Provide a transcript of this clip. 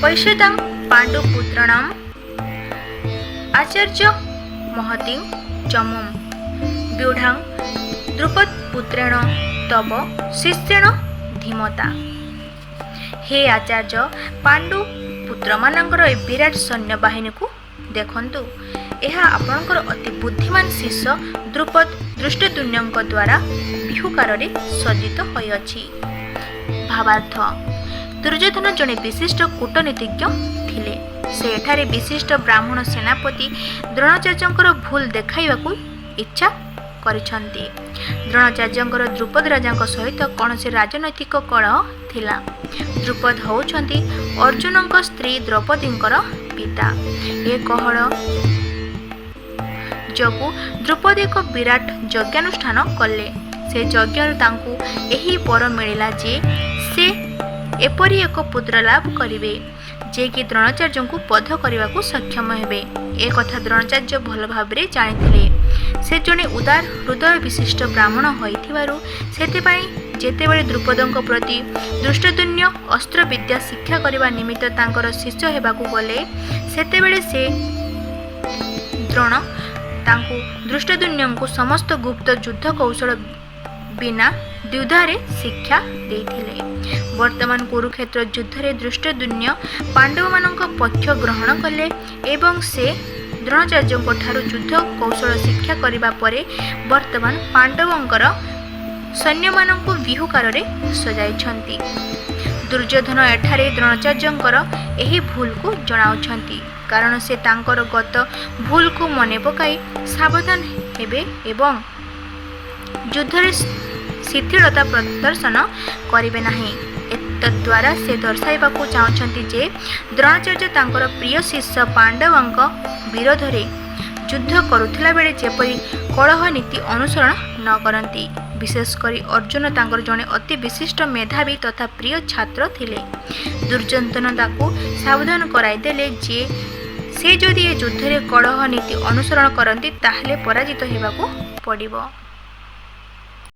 पैशेदां पाण्डुपुत्राणां आचार्य महतीं चमुं व्यूढां द्रुपदपुत्रेण तव शिष्येण धीमता। हे आचार्य, पांडु पुत्र मानकर ए विराट सैन्य बाहिनी को देखंतु। यह आपणकर अति बुद्धिमान शिष्य द्रुपद दृष्टद्युम्न द्वारा व्यूहकार सज्जित होइअछि। भावार्थ, दुर्योधन जड़े विशिष्ट कूटनीतिज्ञ थिले। से एठारे विशिष्ट ब्राह्मण सेनापति द्रोणाचार्यंकर भूल देखाइबाकू इच्छा करिसंती। द्रोणाचार्यंकर द्रुपद राजांक सहित कौनसी राजनैतिक कलह थिला। द्रुपद होउछंती अर्जुनंक स्त्री द्रौपदींकर पिता। ए कहल जगु द्रुपद एक विराट यज्ञानुष्ठान कले। से यज्ञ तांकु एही वर मिलिला जे से एपरी एक पुत्र लाभ करिवे जे कि द्रोणाचार्य को बध करने को सक्षम हेबे। ए कथा द्रोणाचार्य भल भाबरे जानिथिले। से जने उदार हृदय विशिष्ट ब्राह्मण होइथिबारु सेतिपई जेतेबेले द्रुपदंक प्रति दृष्टद्युम्न अस्त्र विद्या शिक्षा करने निमित्त तांकर शिष्य हेबाकू गले, सेतेबेले से द्रोण तांकू दृष्टद्युम्न को समस्त गुप्त युद्ध कौशल बिना द्विधारे शिक्षा देथिले। वर्तमान कुरुक्षेत्र युद्ध रे दृष्टद्युम्न पांडव मानक पक्ष ग्रहण कले एवं से द्रोणाचार्य ठारू युद्ध कौशल शिक्षा करिबा परे वर्तमान पांडवंकर सैन्य मानक व्यूहकार सजाइछंती। दुर्योधन एठारे द्रोणाचार्यंकर एही भूल को जणाउछंती, कारण से तांकर गत भूल को मने पकाई सावधान हेबे एवं युद्ध रे शिथिलता प्रदर्शन करिवे नाही। तद्वारा से दर्शाइबा को चाहते जे द्रोणाचार्य तांकर प्रिय शिष्य पांडवंक विरोध रे युद्ध करुथिला बेले जेपरी कलह नीति अनुसरण न करंती। विशेषकर अर्जुन तांकर जने अति विशिष्ट मेधावी तथा प्रिय छात्र थिले। दुर्योधन ताकू सावधान कराई देले जे से जदि ए युद्ध रे कलह नीति अनुसरण करंती ताहले पराजित हेबाकू पड़िबो।